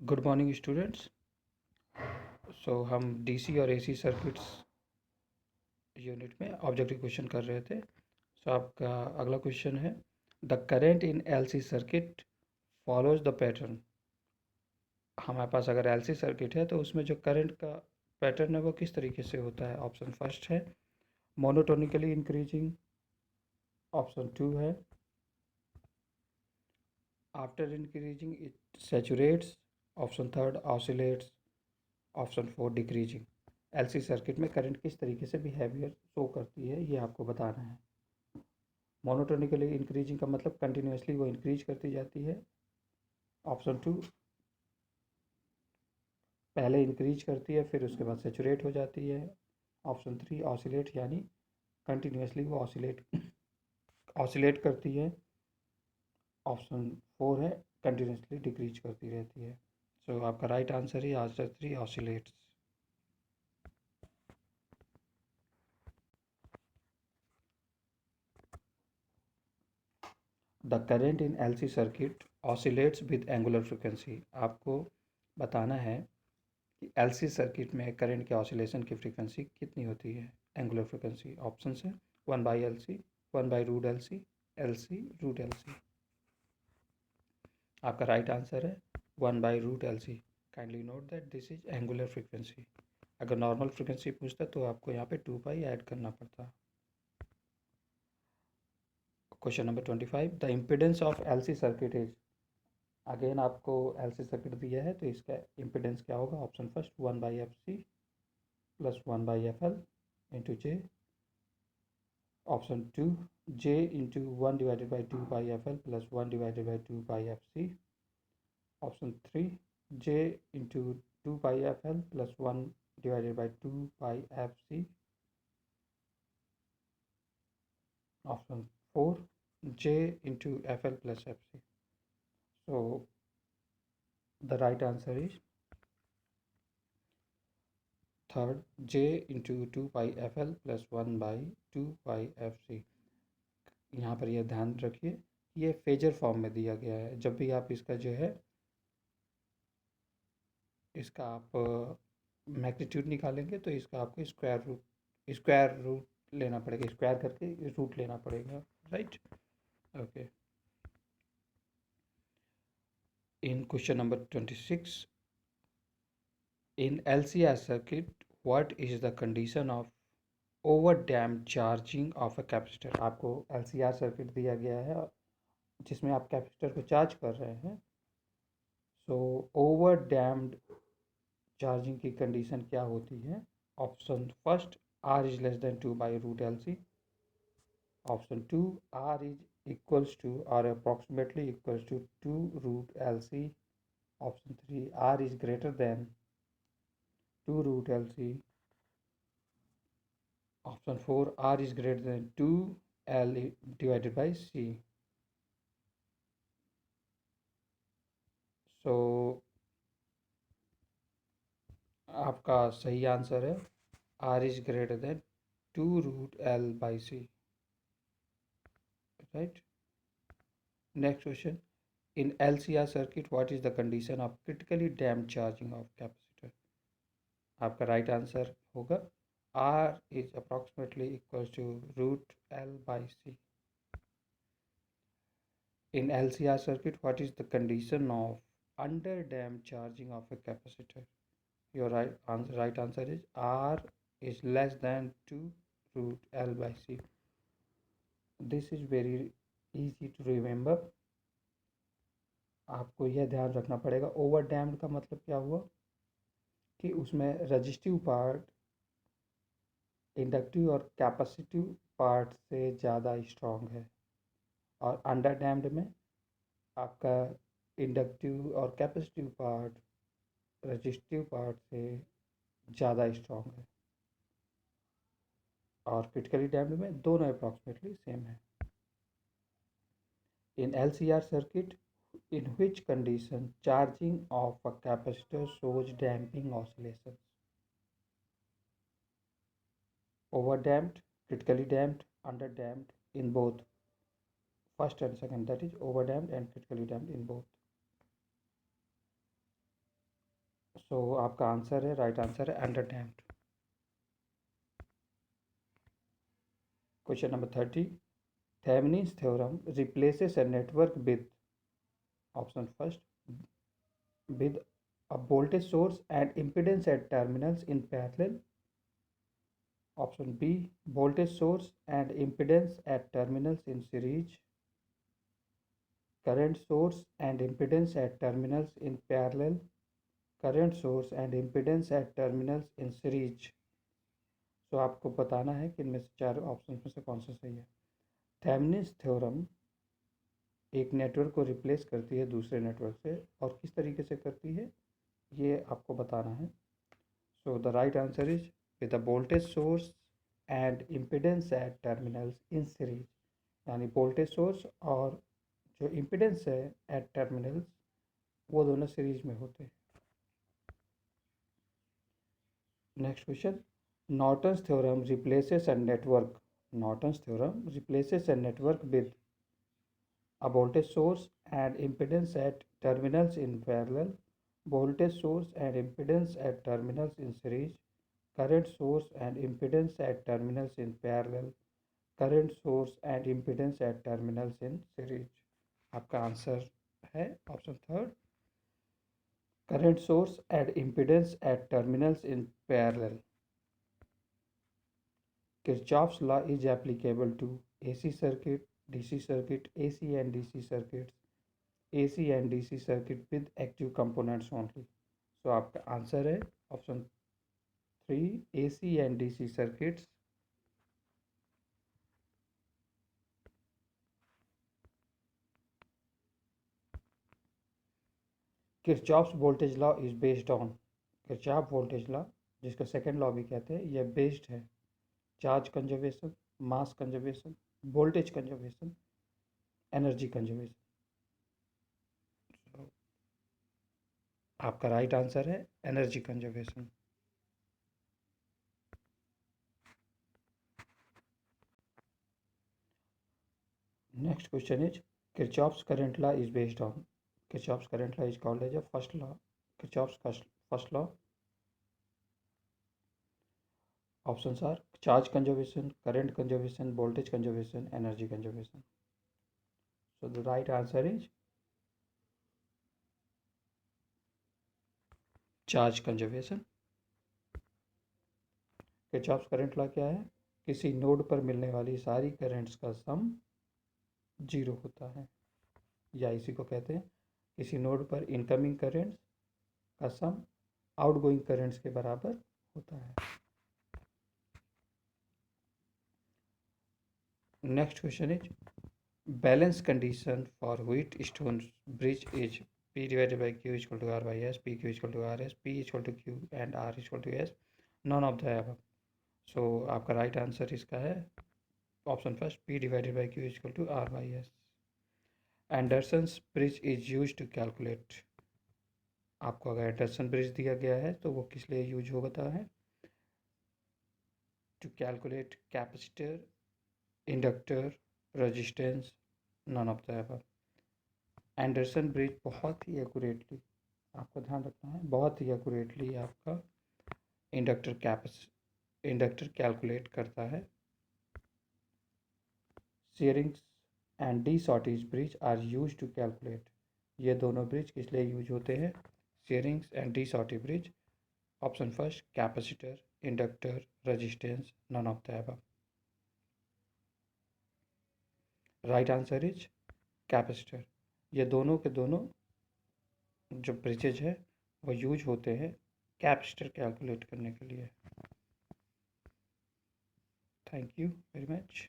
Good morning students. हम DC और AC circuits unit में ऑब्जेक्टिव क्वेश्चन कर रहे थे। आपका अगला क्वेश्चन है, the current in LC circuit follows the pattern. हमारे पास अगर एलसी सर्किट है तो उसमें जो करंट का पैटर्न है वो किस तरीके से होता है। ऑप्शन फर्स्ट है मोनोटोनिकली इंक्रीजिंग, ऑप्शन टू है after increasing it सैचुरेट्स, option third oscillates, option four decreasing. LC circuit में करंट किस तरीके से बिहेवियर शो करती है ये आपको बताना है। मोनोटोनिकली इंक्रीजिंग का मतलब कंटिन्यूसली वो इंक्रीज करती जाती है। ऑप्शन टू पहले इंक्रीज करती है फिर उसके बाद सेचुरेट हो जाती है। ऑप्शन थ्री ऑसिलेट यानी कंटिन्यूसली वो ऑसिलेट करती है। ऑप्शन फोर है कंटिन्यूसली डिक्रीज करती रहती है। आपका राइट आंसर है answer three oscillates. The current in LC circuit oscillates with angular frequency. आपको बताना है कि एलसी सर्किट में करंट के ऑसिलेशन की फ्रीक्वेंसी कितनी होती है। एंगुलर फ्रिक्वेंसी ऑप्शन है 1/LC, 1/√LC, LC root LC। आपका राइट आंसर है 1/√LC। Kindly note that this is angular frequency. अगर नॉर्मल फ्रिक्वेंसी पूछता तो आपको यहाँ पे 2π ऐड करना पड़ता। Question number 25, the impedance of LC circuit is. Again आपको एलसी सर्किट दिया है तो इसका इम्पिडेंस क्या होगा। Option first 1/FC plus 1/FL into j. Option two j into 1/2/2πFL plus 1/2/2πFC। Option three j into 2πFL plus 1/2πFC। Option four J into FL plus FC। So the right answer is third J into 2πFL plus 1/2πFC। यहाँ पर यह ध्यान रखिए ये phasor form में दिया गया है। जब भी आप इसका जो है इसका आप मैग्नीट्यूड निकालेंगे तो इसका आपको स्क्वायर रूट लेना पड़ेगा, स्क्वायर करके रूट लेना पड़ेगा, right. Okay. In question number 26, in LCR circuit what is the condition of over damped charging of a capacitor. आपको LCR सर्किट दिया गया है जिसमें आप कैपेसिटर को चार्ज कर रहे हैं। ओवर डैम्ड चार्जिंग की कंडीशन क्या होती है। Option first R is less than 2/√LC। Option two R is equals to और approximately equals to 2√LC। Option three R is greater than 2√LC। Option four R is greater than 2L/C। So आपका सही answer है R is greater than 2√L/C, right. Next question, in LCR circuit what is the condition of critically damped charging of capacitor. आपका right answer होगा R is approximately equal to √L/C। इन LCR circuit what is the condition of under damped charging of a capacitor. Your right answer is R is less than 2√L/C. This is very easy to remember. आपको यह ध्यान रखना पड़ेगा over damped का मतलब क्या हुआ कि उसमें रजिस्टिव पार्ट इंडक्टिव और कैपेसिटिव पार्ट से ज़्यादा स्ट्रॉन्ग है, और अंडर डैम्ड में आपका इंडक्टिव और कैपेसिटिव पार्ट रजिस्टिव पार्ट से ज़्यादा स्ट्रॉन्ग है, और क्रिटिकली डैम्ड में दोनों अप्रॉक्सीमेटली सेम है। इन LCR circuit in which condition charging of a capacitor shows damping oscillations. Over damped, critically damped, under damped, in both. First and second, that is over damped and critically damped in both. So आपका answer है, right answer है under damped. Question number 30, Thevenin's theorem replaces a network with option first with a voltage source and impedance at terminals in parallel. Option B, voltage source and impedance at terminals in series. Current source and impedance at terminals in parallel. Current source and impedance at terminals in series. तो आपको बताना है कि इनमें से चार option में से कौन सा सही है। थेवेनिन्स थ्योरम एक नेटवर्क को रिप्लेस करती है दूसरे नेटवर्क से, और किस तरीके से करती है ये आपको बताना है। So the right answer is with the voltage source and impedance at terminals in series, यानी वोल्टेज सोर्स और जो इम्पिडेंस है एट टर्मिनल्स वो दोनों सीरीज में होते हैं। Next question, Norton's theorem replaces a network, Norton's theorem replaces a network with a voltage source and impedance at terminals in parallel, voltage source and impedance at terminals in series, current source and impedance at terminals in parallel, current source and impedance at terminals in series। आपका answer है option third, current source and impedance at terminals in parallel। Kirchhoff's law is applicable to AC circuit, DC circuit, AC and DC circuits, AC and DC circuit with active components only। So आपका answer है option three, AC and DC circuits। Kirchhoff's voltage law is based on, Kirchhoff voltage law जिसको second law भी कहते हैं, यह based है charge conservation, mass conservation, voltage conservation, energy conservation. so, आपका right answer है energy conservation. Next question is Kirchhoff's current law is based on, Kirchhoff's current law is called as a first law, Kirchhoff's first law. Options are charge conservation, current conservation, voltage conservation, energy conservation। So the right answer is charge conservation। Kirchhoff's current law क्या है, किसी node पर मिलने वाली सारी currents का sum zero होता है, या इसी को कहते हैं किसी नोड पर इनकमिंग करंट्स का सम आउटगोइंग करंट्स के बराबर होता है। Next question is balance condition for Wheatstone bridge is P divided by Q is equal to R by S, PQ is equal to RS, P is equal to Q and R is equal to S, none of the above। सो आपका right answer इसका है option first, P divided by Q is equal to R by S। Anderson's bridge is use to calculate, आपको अगर Anderson bridge दिया गया है तो वो किस लिए यूज होता है, to calculate capacitor, inductor, resistance, none of the above. Anderson bridge बहुत ही एक्यूरेटली, आपको ध्यान रखना है, बहुत ही एक्यूरेटली आपका इंडक्टर कैलकुलेट करता है। Schering's and de Sauty bridge are use to calculate, ये दोनों ब्रिज किस लिए यूज होते हैं, Schering's and de Sauty bridge. Option first capacitor, inductor, resistance, none of the above. Right answer is capacitor. ये दोनों के दोनों जो ब्रिजेज है वो यूज होते हैं कैपेसिटर कैलकुलेट करने के लिए। Thank you very much.